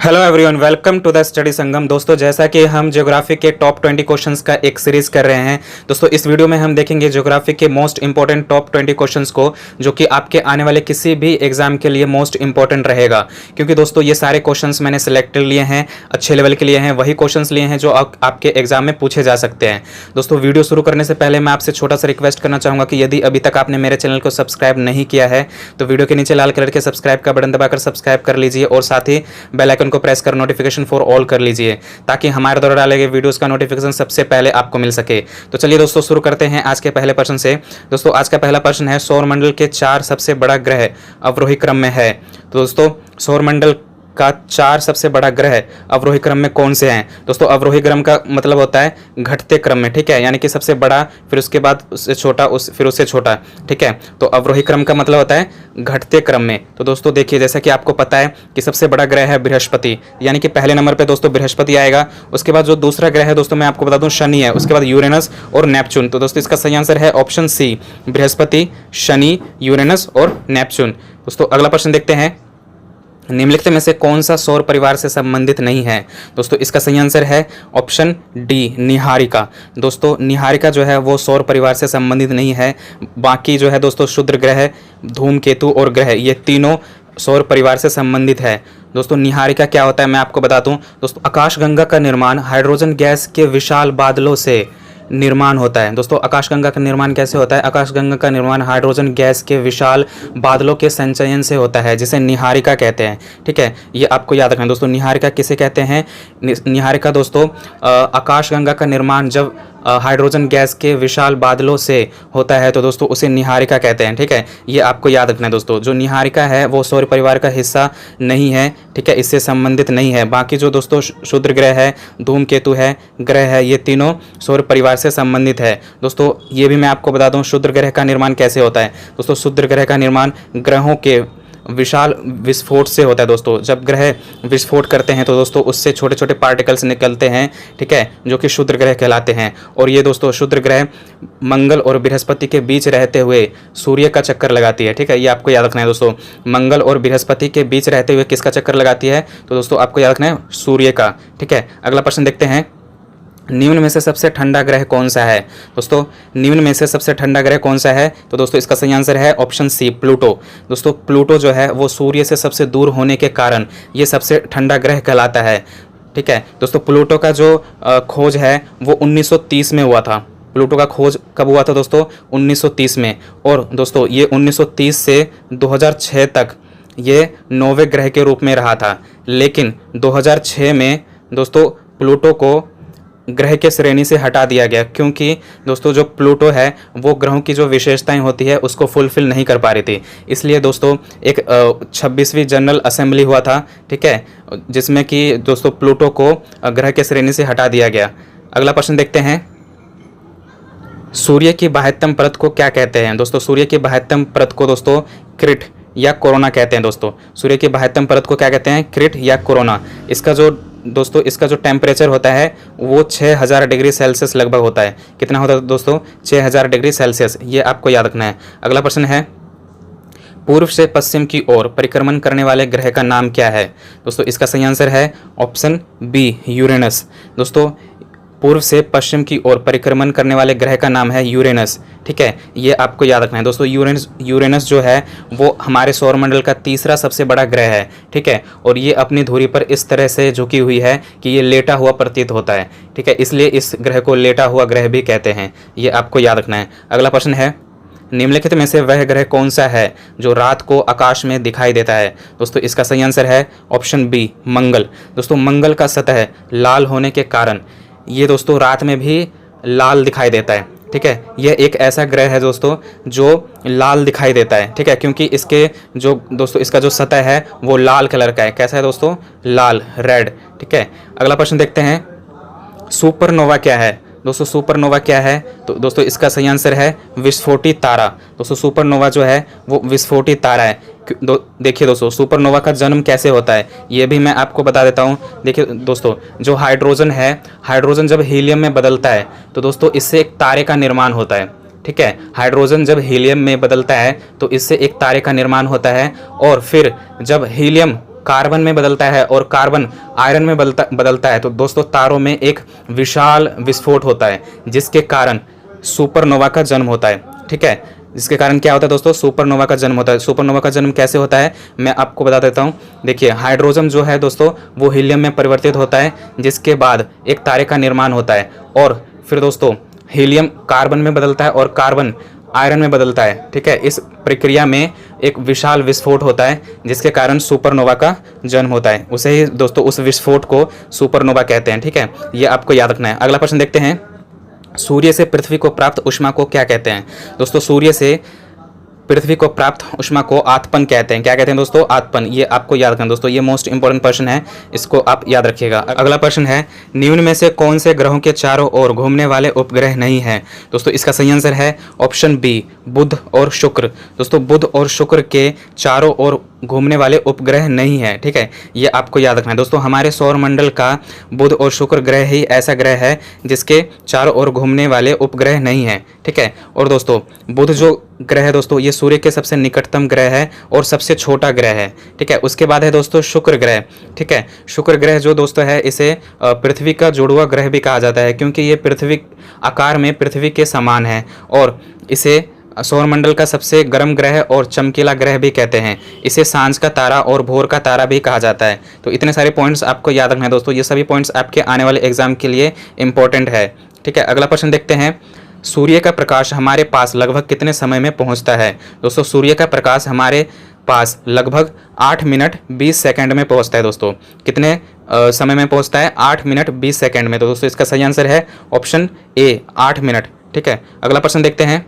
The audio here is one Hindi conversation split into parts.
Hello everyone, welcome to the study Sangam. दोस्तों, जैसा कि हम ज्योग्राफी के टॉप 20 क्वेश्चंस का एक सीरीज कर रहे हैं। दोस्तों, इस वीडियो में हम देखेंगे ज्योग्राफी के मोस्ट इंपॉर्टेंट टॉप 20 क्वेश्चंस को, जो कि आपके आने वाले किसी भी एग्जाम के लिए मोस्ट इंपॉर्टेंट रहेगा। क्योंकि दोस्तों, ये सारे क्वेश्चंस मैंने सिलेक्ट लिए हैं, अच्छे लेवल के लिए हैं, वही क्वेश्चंस लिए हैं जो आपके एग्जाम में पूछे जा सकते हैं। दोस्तों, वीडियो शुरू करने से पहले मैं आपसे छोटा सा रिक्वेस्ट करना चाहूँगा कि यदि अभी तक आपने मेरे चैनल को सब्सक्राइब नहीं किया है तो वीडियो के नीचे लाल कलर के सब्सक्राइब का बटन दबाकर सब्सक्राइब कर लीजिए और साथ ही बेल आइकन को प्रेस कर नोटिफिकेशन फॉर ऑल कर लीजिए, ताकि हमारे द्वारा डाले गए वीडियोस का नोटिफिकेशन सबसे पहले आपको मिल सके। तो चलिए दोस्तों, शुरू करते हैं आज के पहले प्रश्न से। दोस्तों, आज का पहला प्रश्न है, सौरमंडल के 4 सबसे बड़ा ग्रह अवरोही क्रम में है। तो दोस्तों, सौरमंडल का 4 सबसे बड़ा ग्रह अवरोही क्रम में कौन से हैं? दोस्तों, अवरोही क्रम का मतलब होता है घटते क्रम में, ठीक है, यानी कि सबसे बड़ा, फिर उसके बाद उससे छोटा, फिर उससे छोटा, ठीक है। तो अवरोही क्रम का मतलब होता है घटते क्रम में। तो दोस्तों देखिए, जैसा कि आपको पता है कि सबसे बड़ा ग्रह है बृहस्पति, यानी कि पहले नंबर पे दोस्तों बृहस्पति आएगा। उसके बाद जो दूसरा ग्रह है दोस्तों, मैं आपको बता दूं, शनि है। उसके बाद यूरेनस और नेपच्यून। तो दोस्तों, इसका सही आंसर है ऑप्शन सी, बृहस्पति, शनि, यूरेनस और नेपच्यून। दोस्तों, अगला प्रश्न देखते हैं, निम्नलिखित में से कौन सा सौर परिवार से संबंधित नहीं है? दोस्तों, इसका सही आंसर है ऑप्शन डी, निहारिका। दोस्तों, निहारिका जो है वो सौर परिवार से संबंधित नहीं है। बाकी जो है दोस्तों, क्षुद्र ग्रह, धूमकेतु और ग्रह, ये तीनों सौर परिवार से संबंधित है। दोस्तों, निहारिका क्या होता है मैं आपको बता दूं। दोस्तों, आकाशगंगा का निर्माण हाइड्रोजन गैस के विशाल बादलों से निर्माण होता है। दोस्तों, आकाशगंगा का निर्माण कैसे होता है? आकाशगंगा का निर्माण हाइड्रोजन गैस के विशाल बादलों के संचयन से होता है, जिसे निहारिका कहते हैं, ठीक है। ये आपको याद रखना है दोस्तों, निहारिका किसे कहते हैं? निहारिका दोस्तों, आकाशगंगा का निर्माण जब हाइड्रोजन गैस के विशाल बादलों से होता है तो दोस्तों उसे निहारिका कहते हैं, ठीक है। ये आपको याद रखना है दोस्तों। जो निहारिका है वो सौर परिवार का हिस्सा नहीं है, ठीक है, इससे संबंधित नहीं है। बाकी जो दोस्तों क्षुद्र ग्रह है, धूमकेतु है, ग्रह है, ये तीनों सौर परिवार से संबंधित है। दोस्तों, ये भी मैं आपको बता दूं, क्षुद्र ग्रह का निर्माण कैसे होता है। दोस्तों, क्षुद्र ग्रह का निर्माण ग्रहों के विशाल विस्फोट से होता है। दोस्तों, जब ग्रह विस्फोट करते हैं तो दोस्तों उससे छोटे छोटे पार्टिकल्स निकलते हैं, ठीक है, जो कि क्षुद्र ग्रह कहलाते हैं। और ये दोस्तों क्षुद्र ग्रह मंगल और बृहस्पति के बीच रहते हुए सूर्य का चक्कर लगाती है, ठीक है। ये आपको याद रखना है दोस्तों, मंगल और बृहस्पति के बीच रहते हुए किसका चक्कर लगाती है? तो दोस्तों आपको याद रखना है सूर्य का, ठीक है। अगला प्रश्न देखते हैं, निम्न में से सबसे ठंडा ग्रह कौन सा है? दोस्तों, निम्न में से सबसे ठंडा ग्रह कौन सा है? तो दोस्तों इसका सही आंसर है ऑप्शन सी, प्लूटो। दोस्तों, प्लूटो जो है वो सूर्य से सबसे दूर होने के कारण ये सबसे ठंडा ग्रह कहलाता है, ठीक है। दोस्तों, प्लूटो का जो खोज है वो 1930 में हुआ था। प्लूटो का खोज कब हुआ था दोस्तों? 1930 में। और दोस्तों ये 1930 से 2006 तक ये 9वें ग्रह के रूप में रहा था, लेकिन 2006 में दोस्तों प्लूटो को ग्रह के श्रेणी से हटा दिया गया, क्योंकि दोस्तों जो प्लूटो है वो ग्रहों की जो विशेषताएं होती है उसको फुलफिल नहीं कर पा रही थी। इसलिए दोस्तों एक 26वीं जनरल असेंबली हुआ था, ठीक है, जिसमें कि दोस्तों प्लूटो को ग्रह के श्रेणी से हटा दिया गया। अगला प्रश्न देखते हैं, सूर्य की बाह्यतम परत को क्या कहते हैं? दोस्तों, सूर्य की बाह्यतम परत को दोस्तों क्रिट या कोरोना कहते हैं। दोस्तों, सूर्य की बाह्यतम परत को क्या कहते हैं? क्रिट या कोरोना। इसका जो टेम्परेचर होता है वो 6000 डिग्री सेल्सियस लगभग होता है। कितना होता है दोस्तों? 6000 डिग्री सेल्सियस। ये आपको याद रखना है। अगला प्रश्न है, पूर्व से पश्चिम की ओर परिक्रमण करने वाले ग्रह का नाम क्या है? दोस्तों, इसका सही आंसर है ऑप्शन बी, यूरेनस। दोस्तों, पूर्व से पश्चिम की ओर परिक्रमण करने वाले ग्रह का नाम है यूरेनस, ठीक है। ये आपको याद रखना है दोस्तों। यूरेनस जो है वो हमारे सौरमंडल का तीसरा सबसे बड़ा ग्रह है, ठीक है। और ये अपनी धुरी पर इस तरह से झुकी हुई है कि ये लेटा हुआ प्रतीत होता है, ठीक है, इसलिए इस ग्रह को लेटा हुआ ग्रह भी कहते हैं। ये आपको याद रखना है। अगला प्रश्न है, निम्नलिखित में से वह ग्रह कौन सा है जो रात को आकाश में दिखाई देता है? दोस्तों, इसका सही आंसर है ऑप्शन बी, मंगल। दोस्तों, मंगल का सतह लाल होने के कारण ये दोस्तों रात में भी लाल दिखाई देता है, ठीक है। यह एक ऐसा ग्रह है दोस्तों जो लाल दिखाई देता है, ठीक है, क्योंकि इसके जो दोस्तों इसका जो सतह है वो लाल कलर का है। कैसा है दोस्तों? लाल, रेड, ठीक है। अगला प्रश्न देखते हैं, सुपरनोवा क्या है? दोस्तों, सुपरनोवा क्या है? तो दोस्तों इसका सही आंसर है विस्फोटी तारा। दोस्तों, सुपरनोवा जो है वो विस्फोटी तारा है। देखिए दोस्तों, सुपरनोवा का जन्म कैसे होता है ये भी मैं आपको बता देता हूँ। देखिए दोस्तों, जो हाइड्रोजन है, हाइड्रोजन जब हीलियम में बदलता है तो दोस्तों इससे एक तारे का निर्माण होता है, ठीक है। हाइड्रोजन जब हीलियम में बदलता है तो इससे एक तारे का निर्माण होता है, और फिर जब हीलियम कार्बन में बदलता है और कार्बन आयरन में बदलता है तो दोस्तों तारों में एक विशाल विस्फोट होता है, जिसके कारण सुपरनोवा का जन्म होता है। ठीक है, जिसके कारण क्या होता है दोस्तों, सुपरनोवा का जन्म होता है। सुपरनोवा का जन्म कैसे होता है मैं आपको बता देता हूँ। देखिए, हाइड्रोजन जो है दोस्तों वो हीलियम में परिवर्तित होता है, जिसके बाद एक तारे का निर्माण होता है, और फिर दोस्तों हीलियम कार्बन में बदलता है और कार्बन आयरन में बदलता है। ठीक है, इस प्रक्रिया में एक विशाल विस्फोट होता है, जिसके कारण सुपरनोवा का जन्म होता है। उसे ही दोस्तों उस विस्फोट को सुपरनोवा कहते हैं। ठीक है, ये आपको याद रखना है। अगला प्रश्न देखते हैं, सूर्य से पृथ्वी को प्राप्त ऊष्मा को क्या कहते हैं। दोस्तों सूर्य से पृथ्वी को प्राप्त ऊष्मा को आतपन कहते हैं। क्या कहते हैं दोस्तों, आतपन। ये आपको याद रखना दोस्तों, ये मोस्ट इंपॉर्टेंट प्रश्न है, इसको आप याद रखिएगा। अगला प्रश्न है, निम्न में से कौन से ग्रहों के चारों ओर घूमने वाले उपग्रह नहीं है। दोस्तों इसका सही आंसर है ऑप्शन बी, बुध और शुक्र। दोस्तों बुध और शुक्र के चारों ओर घूमने वाले उपग्रह नहीं है। ठीक है, ये आपको याद रखना है दोस्तों। हमारे सौरमंडल का बुध और शुक्र ग्रह ही ऐसा ग्रह है जिसके चारों ओर घूमने वाले उपग्रह नहीं है। ठीक है, और दोस्तों बुध जो ग्रह है दोस्तों ये सूर्य के सबसे निकटतम ग्रह है और सबसे छोटा ग्रह है। ठीक है, उसके बाद है दोस्तों शुक्र ग्रह। ठीक है, शुक्र ग्रह जो दोस्तों है इसे पृथ्वी का जुड़वा ग्रह भी कहा जाता है, क्योंकि ये पृथ्वी आकार में पृथ्वी के समान है, और इसे सौरमंडल का सबसे गर्म ग्रह और चमकीला ग्रह भी कहते हैं। इसे सांझ का तारा और भोर का तारा भी कहा जाता है। तो इतने सारे पॉइंट्स आपको याद रखना है दोस्तों, ये सभी पॉइंट्स आपके आने वाले एग्जाम के लिए इंपॉर्टेंट है। ठीक है, अगला प्रश्न देखते हैं, सूर्य का प्रकाश हमारे पास लगभग कितने समय में पहुंचता है। दोस्तों सूर्य का प्रकाश हमारे पास लगभग 8 मिनट 20 सेकंड में पहुंचता है। दोस्तों कितने समय में पहुंचता है, 8 मिनट 20 सेकंड में। तो दोस्तों इसका सही आंसर है ऑप्शन ए, 8 मिनट। ठीक है, अगला प्रश्न देखते हैं,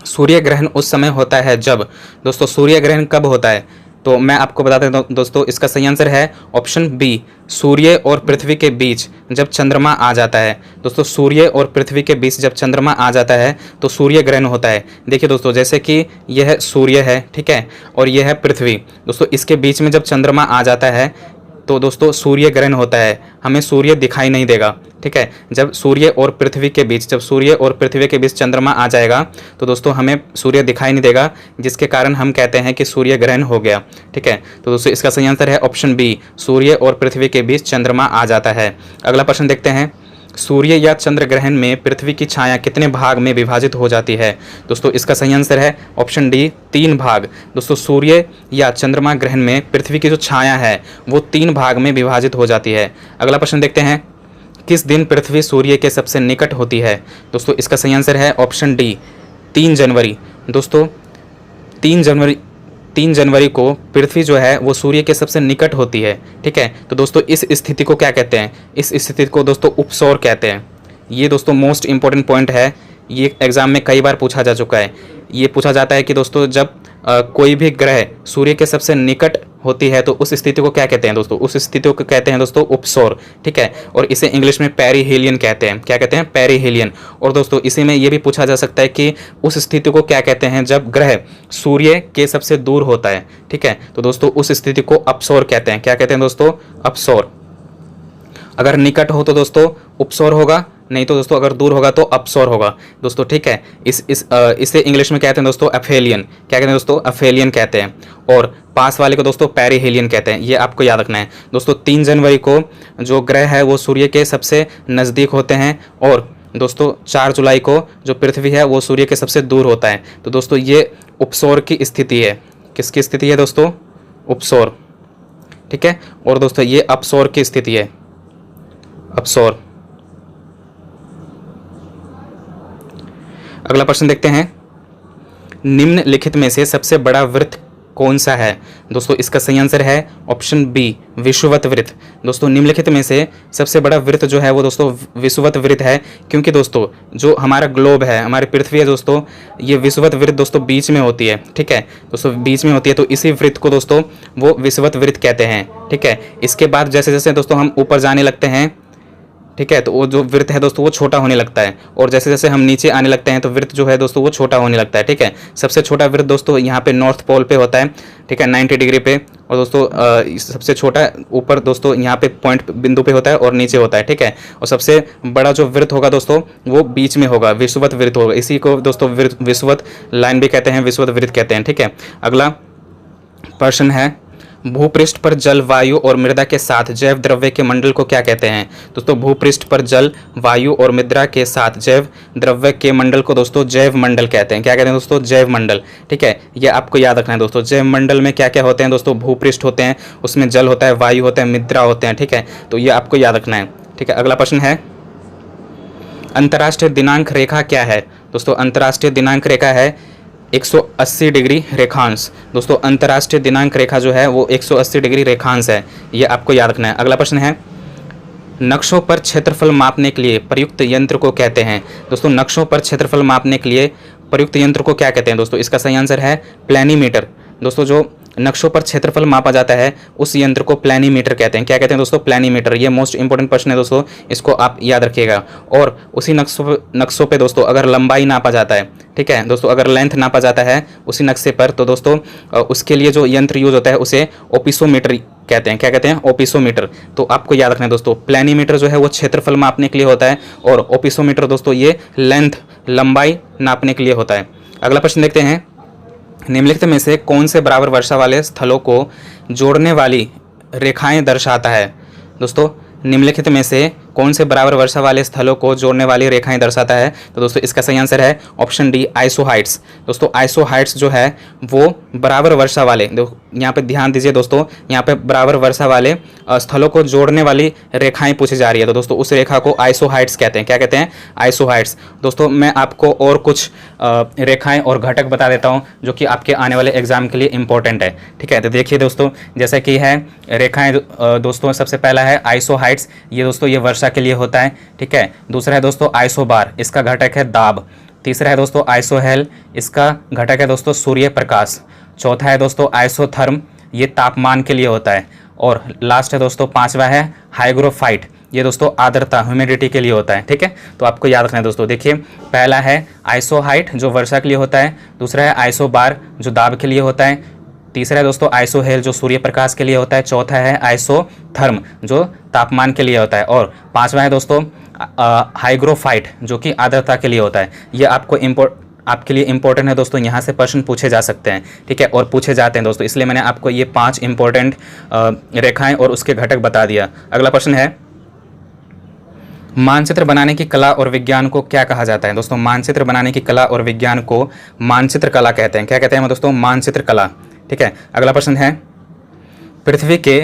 सूर्य ग्रहण उस समय होता है जब। दोस्तों सूर्य ग्रहण कब होता है, तो मैं आपको बता देता हूं दोस्तों, इसका सही आंसर है ऑप्शन बी, सूर्य और पृथ्वी के बीच जब चंद्रमा आ जाता है। दोस्तों सूर्य और पृथ्वी के बीच जब चंद्रमा आ जाता है तो सूर्य ग्रहण होता है। देखिए दोस्तों, जैसे कि यह सूर्य है, ठीक है, और यह है पृथ्वी। दोस्तों इसके बीच में जब चंद्रमा आ जाता है तो दोस्तों सूर्य ग्रहण होता है, हमें सूर्य दिखाई नहीं देगा। ठीक है, जब सूर्य और पृथ्वी के बीच चंद्रमा आ जाएगा तो दोस्तों हमें सूर्य दिखाई नहीं देगा, जिसके कारण हम कहते हैं कि सूर्य ग्रहण हो गया। ठीक है, तो दोस्तों इसका सही आंसर है ऑप्शन बी, सूर्य और पृथ्वी के बीच चंद्रमा आ जाता है। अगला प्रश्न देखते हैं, सूर्य या चंद्र ग्रहण में पृथ्वी की छाया कितने भाग में विभाजित हो जाती है। दोस्तों इसका सही आंसर है ऑप्शन डी, 3 भाग। दोस्तों सूर्य या चंद्रमा ग्रहण में पृथ्वी की जो छाया है वो 3 भाग में विभाजित हो जाती है। अगला प्रश्न देखते हैं, किस दिन पृथ्वी सूर्य के सबसे निकट होती है। दोस्तों इसका सही आंसर है ऑप्शन डी, 3 जनवरी। दोस्तों 3 जनवरी को पृथ्वी जो है वो सूर्य के सबसे निकट होती है। ठीक है, तो दोस्तों इस स्थिति को क्या कहते हैं, इस स्थिति को दोस्तों उपसौर कहते हैं। ये दोस्तों मोस्ट इंपॉर्टेंट पॉइंट है, ये एग्जाम में कई बार पूछा जा चुका है। ये पूछा जाता है कि दोस्तों जब कोई भी ग्रह सूर्य के सबसे निकट होती है तो उस स्थिति को क्या कहते हैं दोस्तों, उस स्थिति को कहते हैं दोस्तों उपसौर। ठीक है, और इसे इंग्लिश में पेरीहेलियन कहते हैं। क्या कहते हैं, पेरीहेलियन। और दोस्तों इसी में ये भी पूछा जा सकता है कि उस स्थिति को क्या कहते हैं जब ग्रह सूर्य के सबसे दूर होता है। ठीक है, तो दोस्तों उस स्थिति को अपसौर कहते हैं। क्या कहते हैं दोस्तों, अपसौर। अगर निकट हो तो दोस्तों उपसौर होगा, नहीं तो दोस्तों अगर दूर होगा तो अपसौर होगा दोस्तों। ठीक है, इसे इंग्लिश में कहते हैं दोस्तों एफेलियन। क्या कहते हैं दोस्तों, एफेलियन कहते हैं। और पास वाले को दोस्तों पेरीहेलियन कहते हैं। ये आपको याद रखना है दोस्तों। 3 जनवरी को जो ग्रह है वो सूर्य के सबसे नज़दीक होते हैं, और दोस्तों 4 जुलाई को जो पृथ्वी है वो सूर्य के सबसे दूर होता है। तो दोस्तों ये उपसौर की स्थिति है। किसकी स्थिति है दोस्तों, उपसौर। ठीक है, और दोस्तों ये अपसौर की स्थिति है, अपसौर। अगला प्रश्न देखते हैं, निम्नलिखित में से सबसे बड़ा वृत्त कौन सा है। दोस्तों इसका सही आंसर है ऑप्शन बी, विषुवत वृत्त। दोस्तों निम्नलिखित में से सबसे बड़ा वृत्त जो है वो दोस्तों विषुवत वृत्त है, क्योंकि दोस्तों जो हमारा ग्लोब है, हमारी पृथ्वी है दोस्तों, ये विषुवत वृत्त दोस्तों बीच में होती है। ठीक है, दोस्तों बीच में होती है, तो इसी वृत्त को दोस्तों वो विषुवत वृत्त कहते हैं। ठीक है, इसके बाद जैसे जैसे दोस्तों हम ऊपर जाने लगते हैं, ठीक है। तो वो जो वृत्त है दोस्तों वो छोटा होने लगता है, और जैसे जैसे हम नीचे आने लगते हैं तो वृत्त जो है दोस्तों वो छोटा होने लगता है। ठीक है, सबसे छोटा वृत्त दोस्तों यहाँ पे नॉर्थ पोल पे होता है, ठीक है, 90 डिग्री पे। और दोस्तों सबसे छोटा ऊपर दोस्तों यहाँ पे पॉइंट बिंदु पे होता है और नीचे होता है। ठीक है, और सबसे बड़ा जो वृत्त होगा दोस्तों वो बीच में होगा, विषुवत वृत्त होगा। इसी को दोस्तों विषुवत लाइन भी कहते हैं, विषुवत वृत्त कहते हैं। ठीक है, अगला प्रश्न है, भूपृष्ठ पर जल, वायु और मृदा के साथ जैव द्रव्य के मंडल को क्या कहते हैं? दोस्तों भूपृष्ठ पर जल, वायु और मृदा के साथ जैव द्रव्य के मंडल को दोस्तों जैव मंडल कहते हैं। क्या कहते हैं दोस्तों? जैव मंडल। ठीक है, ये आपको याद रखना है दोस्तों। जैव मंडल में क्या क्या होते हैं दोस्तों? भूपृष्ठ होते हैं, उसमें जल होता है, वायु होते हैं, मृदा होते हैं। ठीक है, तो ये आपको याद रखना है। ठीक है, अगला प्रश्न है, अंतर्राष्ट्रीय दिनांक रेखा क्या है? दोस्तों अंतर्राष्ट्रीय दिनांक रेखा है 180 डिग्री रेखांश। दोस्तों अंतर्राष्ट्रीय दिनांक रेखा जो है वो 180 डिग्री रेखांश है, ये आपको याद रखना है। अगला प्रश्न है, नक्शों पर क्षेत्रफल मापने के लिए प्रयुक्त यंत्र को कहते हैं? दोस्तों नक्शों पर क्षेत्रफल मापने के लिए प्रयुक्त यंत्र को क्या कहते हैं? दोस्तों इसका सही आंसर है प्लेनीमीटर। दोस्तों जो नक्शों पर क्षेत्रफल मापा जाता है उस यंत्र को प्लेनीमीटर कहते हैं। क्या कहते हैं दोस्तों? प्लेनीमीटर। ये मोस्ट इंपॉर्टेंट प्रश्न है दोस्तों, इसको आप याद रखिएगा। और उसी नक्शों पे दोस्तों अगर लंबाई नापा जाता है, ठीक है दोस्तों, अगर लेंथ नापा जाता है उसी नक्शे पर, तो दोस्तों उसके लिए जो यंत्र यूज होता है उसे ओपिसोमीटर कहते हैं। क्या कहते हैं? ओपिसोमीटर। तो आपको याद रखना है दोस्तों, प्लेनीमीटर जो है वो क्षेत्रफल मापने के लिए होता है, और ओपिसोमीटर दोस्तों ये लेंथ, लंबाई नापने के लिए होता है। अगला प्रश्न देखते हैं, निम्नलिखित में से कौन से बराबर वर्षा वाले स्थलों को जोड़ने वाली रेखाएं दर्शाता है? दोस्तों निम्नलिखित में से कौन से बराबर वर्षा वाले स्थलों को जोड़ने वाली रेखाएं दर्शाता है? तो दोस्तों इसका सही आंसर है ऑप्शन डी, आइसोहाइट्स। दोस्तों आइसोहाइट्स जो है वो बराबर वर्षा वाले, यहाँ पे ध्यान दीजिए दोस्तों, यहाँ पे बराबर वर्षा वाले स्थलों को जोड़ने वाली रेखाएं पूछी जा रही है, तो दोस्तों उस रेखा को आइसोहाइट्स कहते हैं। क्या कहते हैं? आइसोहाइट्स। दोस्तों मैं आपको और कुछ रेखाएं और घटक बता देता हूँ जो कि आपके आने वाले एग्जाम के लिए इंपॉर्टेंट है। ठीक है, तो देखिए दोस्तों, जैसे कि है रेखाएं दोस्तों, सबसे पहला है आइसोहाइट्स, ये दोस्तों ये वर्षा के लिए होता है। ठीक है, दूसरा है दोस्तों आइसोबार, इसका घटक है दाब। तीसरा है दोस्तों आइसोहेल, इसका घटक है दोस्तों सूर्य प्रकाश। चौथा है दोस्तों आइसोथर्म, ये तापमान के लिए होता है। और लास्ट है दोस्तों पांचवा है हाइग्रोफाइट, ये दोस्तों आर्द्रता, ह्यूमिडिटी के लिए होता है। ठीक है, तो आपको याद रखना है दोस्तों। देखिए पहला है आइसोहाइट जो वर्षा के लिए होता है, दूसरा है आइसोबार जो दाब के लिए होता है, तीसरा है दोस्तों आइसोहेल जो सूर्य प्रकाश के लिए होता है, चौथा है आइसोथर्म जो तापमान के लिए होता है, और पांचवा है दोस्तों हाइग्रोफाइट जो कि आर्द्रता के लिए होता है। ये आपके लिए इंपॉर्टेंट है दोस्तों, यहाँ से प्रश्न पूछे जा सकते हैं। ठीक है, और पूछे जाते हैं दोस्तों, इसलिए मैंने आपको ये 5 इंपॉर्टेंट रेखाएं और उसके घटक बता दिया। अगला प्रश्न है, मानचित्र बनाने की कला और विज्ञान को क्या कहा जाता है? दोस्तों मानचित्र बनाने की कला और विज्ञान को मानचित्र कला कहते हैं। क्या कहते हैं दोस्तों? मानचित्र कला। ठीक है, अगला प्रश्न है, पृथ्वी के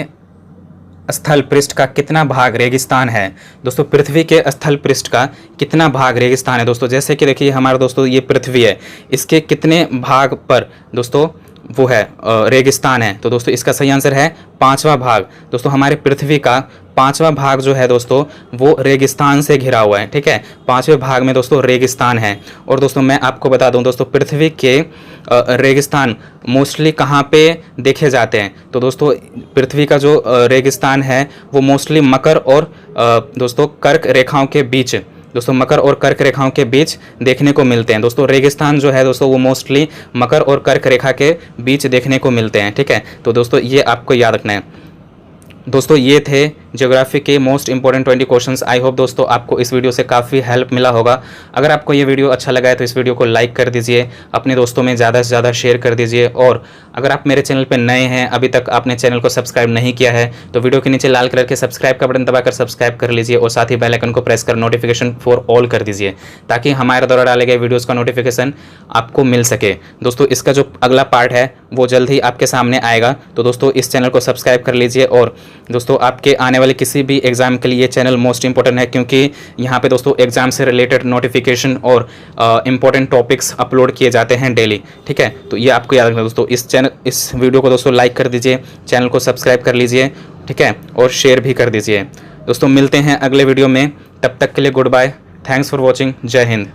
स्थल पृष्ठ का कितना भाग रेगिस्तान है? दोस्तों पृथ्वी के स्थल पृष्ठ का कितना भाग रेगिस्तान है? दोस्तों जैसे कि देखिए हमारा दोस्तों ये पृथ्वी है, इसके कितने भाग पर दोस्तों वो है रेगिस्तान है? तो दोस्तों इसका सही आंसर है 5वां भाग। दोस्तों हमारे पृथ्वी का 5वां भाग जो है दोस्तों वो रेगिस्तान से घिरा हुआ है। ठीक है, 5वें भाग में दोस्तों रेगिस्तान है। और दोस्तों मैं आपको बता दूं दोस्तों, पृथ्वी के रेगिस्तान मोस्टली कहाँ पे देखे जाते हैं? तो दोस्तों पृथ्वी का जो रेगिस्तान है वो मोस्टली मकर और दोस्तों कर्क रेखाओं के बीच, दोस्तों मकर और कर्क रेखाओं के बीच देखने को मिलते हैं। दोस्तों रेगिस्तान जो है दोस्तों वो मोस्टली मकर और कर्क रेखा के बीच देखने को मिलते हैं। ठीक है, तो दोस्तों ये आपको याद रखना है। दोस्तों ये थे ज्योग्राफी के most important 20 questions. I hope दोस्तों आपको इस वीडियो से काफ़ी हेल्प मिला होगा। अगर आपको ये वीडियो अच्छा लगा है तो इस वीडियो को लाइक कर दीजिए, अपने दोस्तों में ज़्यादा से ज़्यादा शेयर कर दीजिए। और अगर आप मेरे चैनल पर नए हैं, अभी तक आपने चैनल को सब्सक्राइब नहीं किया है, तो वीडियो के नीचे लाल कलर के सब्सक्राइब का बटन दबाकर सब्सक्राइब कर लीजिए और साथ ही बेल आइकन को प्रेस कर नोटिफिकेशन फॉर ऑल कर दीजिए, ताकि हमारे द्वारा डाले गए वीडियोज़ का नोटिफिकेशन आपको मिल सके। दोस्तों इसका जो अगला पार्ट है वो जल्द ही आपके सामने आएगा, तो दोस्तों इस चैनल को सब्सक्राइब कर लीजिए। और दोस्तों आपके आने वाले किसी भी एग्जाम के लिए ये चैनल मोस्ट इंपॉर्टेंट है, क्योंकि यहाँ पे दोस्तों एग्जाम से रिलेटेड नोटिफिकेशन और इंपॉर्टेंट टॉपिक्स अपलोड किए जाते हैं डेली। ठीक है, तो ये आपको याद रखना दोस्तों। इस वीडियो को दोस्तों लाइक कर दीजिए, चैनल को सब्सक्राइब कर लीजिए, ठीक है, और शेयर भी कर दीजिए। दोस्तों मिलते हैं अगले वीडियो में, तब तक के लिए good bye, thanks for watching, जय हिंद।